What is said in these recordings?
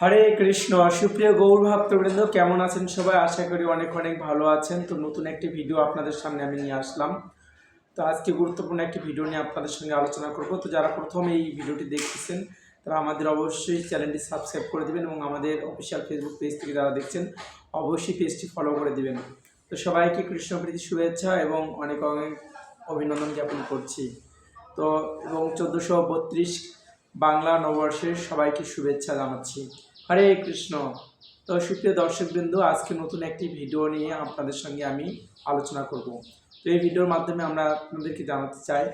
হরে কৃষ্ণ। সুপ্রিয় গৌর ভক্তবৃন্দ, কেমন আছেন সবাই? আশা করি অনেক অনেক ভালো আছেন। তো নতুন একটি ভিডিও আপনাদের সামনে আমি নিয়ে আসলাম। তো আজকে গুরুত্বপূর্ণ একটি ভিডিও নিয়ে আপনাদের সঙ্গে আলোচনা করব। তো যারা প্রথম এই ভিডিওটি দেখতেছেন তারা আমাদের অবশ্যই চ্যানেলটি সাবস্ক্রাইব করে দেবেন এবং আমাদের অফিসিয়াল ফেসবুক পেজ থেকে যারা দেখছেন অবশ্যই পেজটি ফলো করে দেবেন। তো সবাইকে কৃষ্ণপ্রীতি শুভেচ্ছা এবং অনেক অনেক অভিনন্দন জ্ঞাপন করছি। তো এবং 1432 বাংলা নববর্ষের সবাইকে শুভেচ্ছা জানাচ্ছি। হরে কৃষ্ণ। তো সুপ্রিয় দর্শকবৃন্দ, আজকে নতুন একটি ভিডিও নিয়ে আপনাদের সঙ্গে আমি আলোচনা করব। তো এই ভিডিওর মাধ্যমে আমরা আপনাদেরকে জানাতে চাই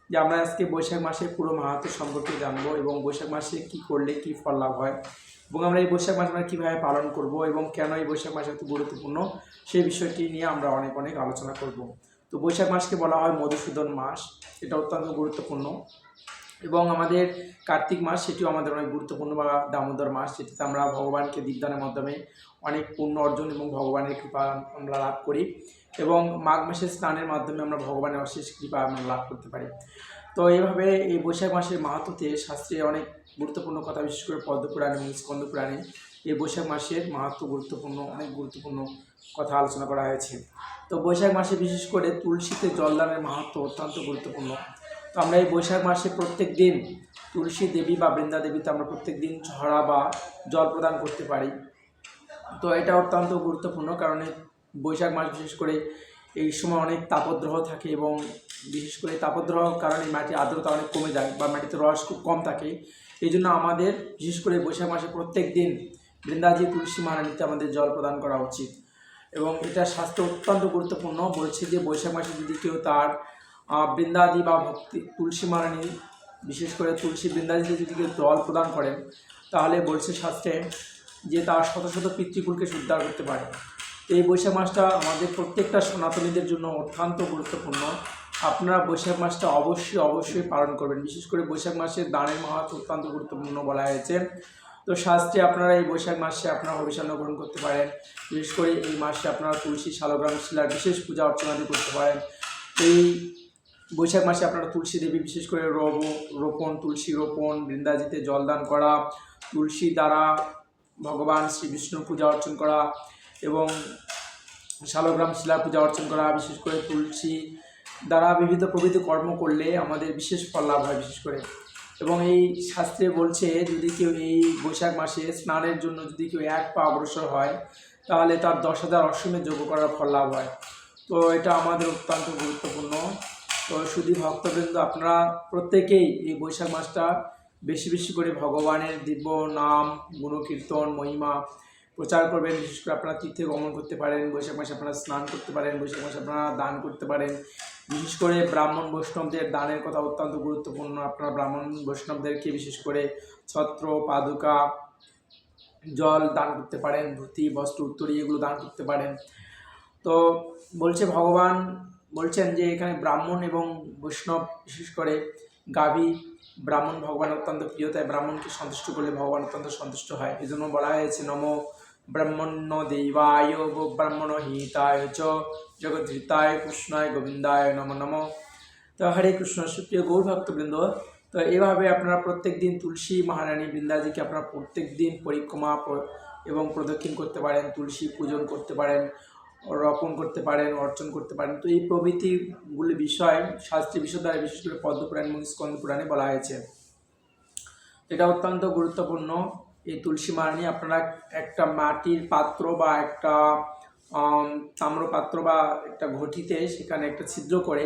যে আমরা আজকে বৈশাখ মাসের পুরো মাহাত্ম্য সম্পর্কে জানবো এবং বৈশাখ মাসে কি করলে কি ফল লাভ হয় এবং আমরা এই বৈশাখ মাস আমরা কীভাবে পালন করব এবং কেন এই বৈশাখ মাস এত গুরুত্বপূর্ণ সেই বিষয়টি নিয়ে আমরা অনেক অনেক আলোচনা করব। তো বৈশাখ মাসকে বলা হয় মধুসূদন মাস, এটা অত্যন্ত গুরুত্বপূর্ণ। এবং আমাদের কার্তিক মাস, সেটিও আমাদের অনেক গুরুত্বপূর্ণ, বা দামোদর মাস, যেটিতে আমরা ভগবানকে দীপদানের মাধ্যমে অনেক পুণ্য অর্জন এবং ভগবানের কৃপা আমরা লাভ করি। এবং মাঘ মাসের স্নানের মাধ্যমে আমরা ভগবানের অশেষ কৃপা আমরা লাভ করতে পারি। তো এইভাবে এই বৈশাখ মাসের মাহাত্ম্যতে শাস্ত্রে অনেক গুরুত্বপূর্ণ কথা, বিশেষ করে পদ্মপুরাণ এবং স্কন্দ পুরাণে এই বৈশাখ মাসের মাহাত্ম্য গুরুত্বপূর্ণ অনেক গুরুত্বপূর্ণ কথা আলোচনা করা হয়েছে। তো বৈশাখ মাসে বিশেষ করে তুলসীতে জলদানের মাহাত্ম্য অত্যন্ত গুরুত্বপূর্ণ। তো আমরা এই বৈশাখ মাসে প্রত্যেক দিন তুলসী দেবী বা বৃন্দা দেবীতে আমরা প্রত্যেক দিন ঝরা বা জল প্রদান করতে পারি। তো এটা অত্যন্ত গুরুত্বপূর্ণ, কারণ বৈশাখ মাস বিশেষ করে এই সময় অনেক তাপদ্রহ থাকে এবং বিশেষ করে তাপদ্রহ কারণে মাটির আর্দ্রতা অনেক কমে যায় বা মাটিতে রস খুব কম থাকে। এই জন্য আমাদের বিশেষ করে বৈশাখ মাসে প্রত্যেক দিন বৃন্দাজি তুলসী মহারানীতে আমাদের জল প্রদান করা উচিত। এবং এটা স্বাস্থ্য অত্যন্ত গুরুত্বপূর্ণ। বলছে যে বৈশাখ মাসে যদি কেউ তার বৃন্দাদি বা ভক্তি তুলসী মহারানী, বিশেষ করে তুলসী বৃন্দাদিতে যদি কেউ জল প্রদান করেন, তাহলে বলছে শাস্ত্রে যে তার শত শত পিতৃকুলকে উদ্ধার করতে পারে। এই বৈশাখ মাসটা আমাদের প্রত্যেকটা সনাতনীদের জন্য অত্যন্ত গুরুত্বপূর্ণ। আপনারা বৈশাখ মাসটা অবশ্যই পালন করবেন। বিশেষ করে বৈশাখ মাসের দানের মাহাত্ম্য অত্যন্ত গুরুত্বপূর্ণ বলা হয়েছে। তো শাস্ত্রে আপনারা এই বৈশাখ মাসে আপনারা হবিষান্ন গ্রহণ করতে পারেন। বিশেষ করে এই মাসে আপনারা তুলসী শালগ্রাম শিলার বিশেষ পূজা অর্চনাদি করতে পারেন। এই বৈশাখ মাসে আপনারা তুলসী দেবী বিশেষ করে রোপণ, তুলসী রোপণ, বৃন্দাজিতে জলদান করা, তুলসী দ্বারা ভগবান শ্রী বিষ্ণু পূজা অর্চন করা এবং শালগ্রাম শিলা পূজা অর্চন করা, বিশেষ করে তুলসী দ্বারা বিবিধ প্রভৃতি কর্ম করলে আমাদের বিশেষ ফল লাভ হয় বিশেষ করে। এবং এই শাস্ত্রে বলছে যদি কেউ এই বৈশাখ মাসে স্নানের জন্য যদি কেউ এক পা অগ্রসর হয়, তাহলে তার 10,000 অশ্বমেধ যজ্ঞ করার ফল লাভ হয়। তো এটা আমাদের অত্যন্ত গুরুত্বপূর্ণ। তো শুধু ভক্তবৃন্দ, আপনারা প্রত্যেকেই এই বৈশাখ মাসটা বেশি বেশি করে ভগবানের দিব্য নাম, গুণকীর্তন, মহিমা প্রচার করবেন। বিশেষ করে আপনারা তীর্থে গমন করতে পারেন, বৈশাখ মাসে আপনারা স্নান করতে পারেন, বৈশাখ মাসে আপনারা দান করতে পারেন। বিশেষ করে ব্রাহ্মণ বৈষ্ণবদের দানের কথা অত্যন্ত গুরুত্বপূর্ণ। আপনারা ব্রাহ্মণ বৈষ্ণবদেরকে বিশেষ করে ছত্র, পাদুকা, জল দান করতে পারেন, ধুতি, বস্ত্র, উত্তরী এগুলো দান করতে পারেন। তো বলছে ভগবান বলছেন যে এখানে ব্রাহ্মণ এবং বৈষ্ণব, বিশেষ করে গাভী, ব্রাহ্মণ ভগবান অত্যন্ত প্রিয়, তাই ব্রাহ্মণকে সন্তুষ্ট করলে ভগবান অত্যন্ত সন্তুষ্ট হয়। এই জন্য বলা হয়েছে নমো ব্রাহ্মণ্য দেবায় ব্রাহ্মণ হিতায় চ জগদ্ধৃতায় কৃষ্ণায় গোবিন্দায় নমো নমঃ। তো হরে কৃষ্ণ। সুপ্রিয় গৌর ভক্তবৃন্দ, তো এভাবে আপনারা প্রত্যেক দিন তুলসী মহারানী বৃন্দাজিকে আপনারা প্রত্যেক দিন পরিক্রমা এবং প্রদক্ষিণ করতে পারেন, তুলসী পূজন করতে পারেন, রোপণ করতে পারেন, অর্চন করতে পারেন। তো এই প্রভৃতিগুলি বিষয় শাস্ত্রীয় বিষয় দ্বারা বিশেষ করে পদ্মপুরাণ এবং স্কন্দ পুরাণে বলা হয়েছে। এটা অত্যন্ত গুরুত্বপূর্ণ। এই তুলসী মহারানী আপনারা একটা মাটির পাত্র বা একটা তাম্র পাত্র বা একটা ঘটিতে সেখানে একটা ছিদ্র করে,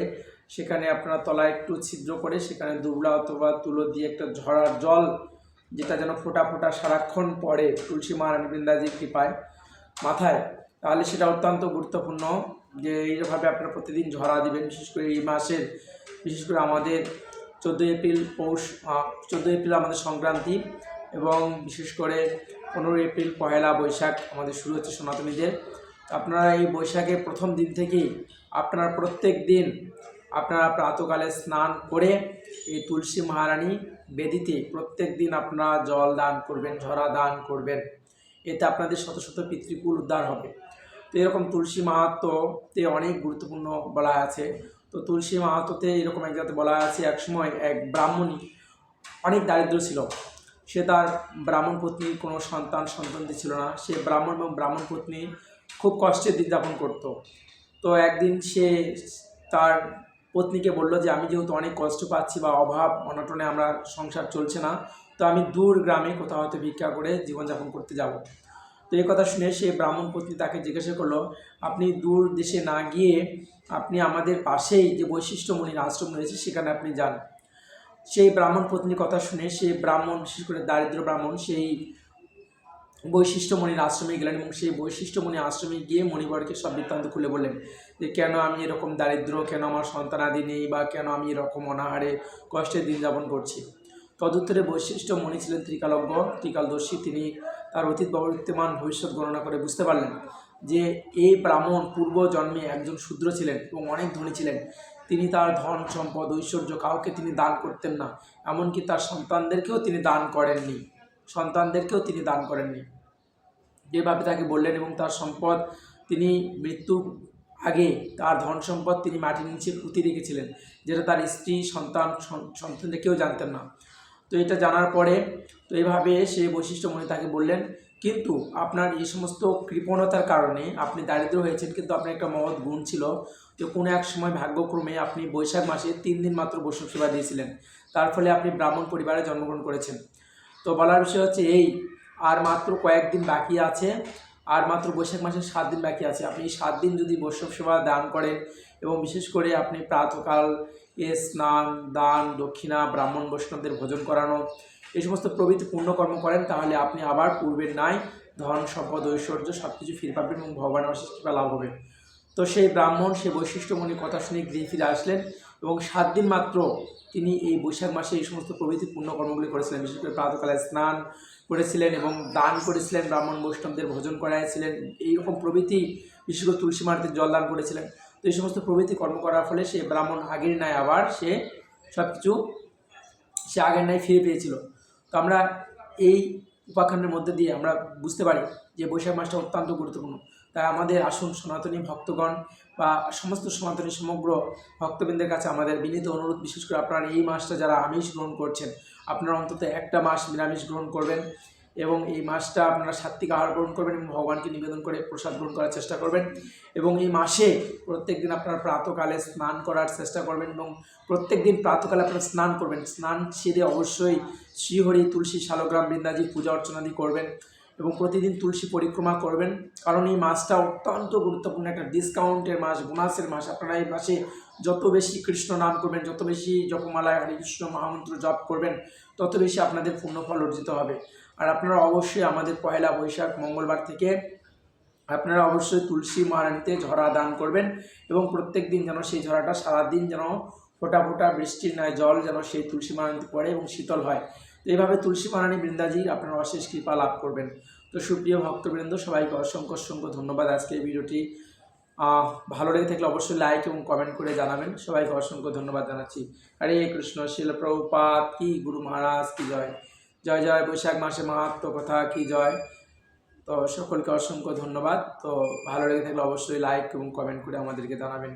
সেখানে আপনারা তলায় একটু ছিদ্র করে সেখানে দুবলা অথবা তুলো দিয়ে একটা ঝরার জল, যেটা যেন ফোঁটা ফোঁটা সারাক্ষণ পড়ে তুলসী মহারানী বৃন্দাজির কৃপায় মাথায়, তাহলে সেটা অত্যন্ত গুরুত্বপূর্ণ। যে এইভাবে আপনারা প্রতিদিন ঝরা দিবেন। বিশেষ করে এই মাসের, বিশেষ করে আমাদের 14 এপ্রিল পৌষ, 14 এপ্রিল আমাদের সংক্রান্তি এবং বিশেষ করে 15 এপ্রিল পহেলা বৈশাখ আমাদের শুরু হচ্ছে সনাতনীদের। আপনারা এই বৈশাখের প্রথম দিন থেকেই আপনারা প্রত্যেক দিন আপনারা প্রাতকালে স্নান করে এই তুলসী মহারানী বেদিতে প্রত্যেক দিন আপনারা জল দান করবেন, ঝরা দান করবেন। এতে আপনাদের শত শত পিতৃকুল উদ্ধার হবে। তো এরকম তুলসী মাহাত্ম্যতে অনেক গুরুত্বপূর্ণ বলা আছে। তো তুলসী মাহাত্ম্যতে এরকম এক জায়গাতে বলা আছে, একসময় এক ব্রাহ্মণী অনেক দারিদ্র ছিল। সে তার ব্রাহ্মণ পত্নীর কোনো সন্তানটি ছিল না। সে ব্রাহ্মণ এবং ব্রাহ্মণ পত্নী খুব কষ্টের দিন যাপন করতো। তো একদিন সে তার পত্নীকে বলল যে আমি যেহেতু অনেক কষ্ট পাচ্ছি বা অভাব অনটনে আমরা সংসার চলছে না, তো আমি দূর গ্রামে কোথাও হয়তো ভিক্ষা করে জীবনযাপন করতে যাব। তো এই কথা শুনে সে ব্রাহ্মণ পত্নী তাকে জিজ্ঞাসা করলো, আপনি দূর দেশে না গিয়ে আপনি আমাদের পাশেই যে বৈশিষ্ট্যমণির আশ্রম রয়েছে সেখানে আপনি যান। সেই ব্রাহ্মণ পত্নীর কথা শুনে সে ব্রাহ্মণ, বিশেষ করে দারিদ্র ব্রাহ্মণ, সেই বৈশিষ্ট্যমণির আশ্রমে গেলেন এবং সেই বৈশিষ্ট্যমণির আশ্রমে গিয়ে মণিবরকে সব বৃত্তান্ত খুলে বললেন যে কেন আমি এরকম দারিদ্র, কেন আমার সন্তানাদি নেই, বা কেন আমি এরকম অনাহারে কষ্টের দিন যাপন করছি। তদুত্তরে বৈশিষ্ট্যমণি ছিলেন ত্রিকালজ্ঞ, ত্রিকালদর্শী। তিনি তার অতীত বর্তমান ভবিষ্যৎ গণনা করে বুঝতে পারলেন যে এই ব্রাহ্মণ পূর্ব জন্মে একজন শূদ্র ছিলেন এবং অনেক ধনী ছিলেন। তিনি তার ধন সম্পদ ঐশ্বর্য কাউকে তিনি দান করতেন না, এমনকি তার সন্তানদেরকেও তিনি দান করেননি। যেভাবে তাকে বললেন, এবং তার সম্পদ তিনি মৃত্যুর আগে তার ধন সম্পদ তিনি মাটির নিচে পুঁতে রেখেছিলেন, যেটা তার স্ত্রী সন্তানরা কেউ জানতেন না। তো এটা জানার পরে তো এইভাবে সে বৈশিষ্ট্যমণি তাকে বললেন, কিন্তু আপনার এই সমস্ত কৃপণতার কারণে আপনি দারিদ্র হয়েছেন, কিন্তু আপনার একটা মহৎ গুণ ছিল যে কোনো এক সময় ভাগ্যক্রমে আপনি বৈশাখ মাসে 3 দিন মাত্র বৈষ্ণব সেবা দিয়েছিলেন, তার ফলে আপনি ব্রাহ্মণ পরিবারে জন্মগ্রহণ করেছেন। তো বলার বিষয় হচ্ছে এই, আর মাত্র কয়েকদিন বাকি আছে, আর মাত্র বৈশাখ মাসের 7 দিন বাকি আছে। আপনি এই 7 দিন যদি বৈষ্ণব সেবা দান করেন এবং বিশেষ করে আপনি প্রাতঃকাল স্নান, দান, দক্ষিণা, ব্রাহ্মণ বৈষ্ণবদের ভোজন করানো, এই সমস্ত প্রভৃতি পুণ্যকর্ম করেন, তাহলে আপনি আবার পূর্বের ন্যায় ধন সম্পদ ঐশ্বর্য সব কিছু ফিরে পাবেন এবং ভগবানের অশেষ কৃপা লাভ হবে। তো সেই ব্রাহ্মণ সে বৈশিষ্ট্যমণির কথা শুনে গৃহে ফিরে আসলেন এবং 7 দিন মাত্র তিনি এই বৈশাখ মাসে এই সমস্ত প্রভৃতি পুণ্যকর্মগুলি করেছিলেন। বিশেষ করে প্রাতঃকালে স্নান করেছিলেন এবং দান করেছিলেন, ব্রাহ্মণ বৈষ্ণবদের ভোজন করাইছিলেন, এইরকম প্রভৃতি, বিশেষ করে তুলসী মাটিতে জল দান করেছিলেন। তো এই সমস্ত প্রভৃতি কর্ম করার ফলে সে ব্রাহ্মণ আগের ন্যায় আবার সব কিছু আগের ন্যায় ফিরে পেয়েছিল। তো আমরা এই উপাখ্যানের মধ্যে দিয়ে আমরা বুঝতে পারি যে বৈশাখ মাসটা অত্যন্ত গুরুত্বপূর্ণ। তাই আমাদের আসুন সনাতনী ভক্তগণ বা সমস্ত সনাতনী সমগ্র ভক্তবৃন্দের কাছে আমাদের বিনীত অনুরোধ, বিশেষ করে আপনারা এই মাসটা যারা আমিষ গ্রহণ করছেন, আপনারা অন্তত একটা মাস নিরামিষ গ্রহণ করবেন এবং এই মাসটা আপনারা সাত্বিক আহার গ্রহণ করবেন এবং ভগবানকে নিবেদন করে প্রসাদ গ্রহণ করার চেষ্টা করবেন। এবং এই মাসে প্রত্যেক দিন আপনারা প্রাতঃকালে স্নান করার চেষ্টা করবেন এবং প্রত্যেক দিন প্রাতঃকালে আপনারা স্নান করবেন। স্নান সেরে অবশ্যই শ্রীহরি, তুলসী, শালগ্রাম, বৃন্দাজি পূজা অর্চনাদি করবেন এবং প্রতিদিন তুলসী পরিক্রমা করবেন, কারণ এই মাসটা অত্যন্ত গুরুত্বপূর্ণ, একটা ডিসকাউন্টের মাস, বোনাসের মাস। আপনারা এই মাসে যত বেশি কৃষ্ণ নাম করবেন, যত বেশি জপমালায় হরে কৃষ্ণ মহামন্ত্র জপ করবেন, তত বেশি আপনাদের পুণ্যফল অর্জিত হবে। আর আপনারা অবশ্যই আমাদের পয়লা বৈশাখ মঙ্গলবার থেকে আপনারা অবশ্যই তুলসী মহারানীতে ঝরা দান করবেন এবং প্রত্যেক দিন যেন সেই ঝরাটা সারাদিন যেন ফোঁটা ফোঁটা বৃষ্টির ন্যায় জল যেন সেই তুলসী মহারানীতে পড়ে এবং শীতল হয়। তো এইভাবে তুলসী মহারানী বৃন্দাজির আপনারা অশেষ কৃপা লাভ করবেন। তো সুপ্রিয় ভক্তবৃন্দ, সবাইকে অসংখ্য অসংখ্য ধন্যবাদ। আজকে এই ভিডিওটি ভালো লেগে থাকলে অবশ্যই লাইক এবং কমেন্ট করে জানাবেন। সবাইকে অসংখ্য ধন্যবাদ জানাচ্ছি। হরে কৃষ্ণ। শিল প্রভুপাদ কি, গুরু মহারাজ কি জয়। জয় জয় বৈশাখ মাসে মাহাত্ম্য কথা কি জয়। তো সকলকে অসংখ্য ধন্যবাদ। তো ভালো লেগে থাকলে অবশ্যই লাইক এবং কমেন্ট করে আমাদেরকে জানাবেন।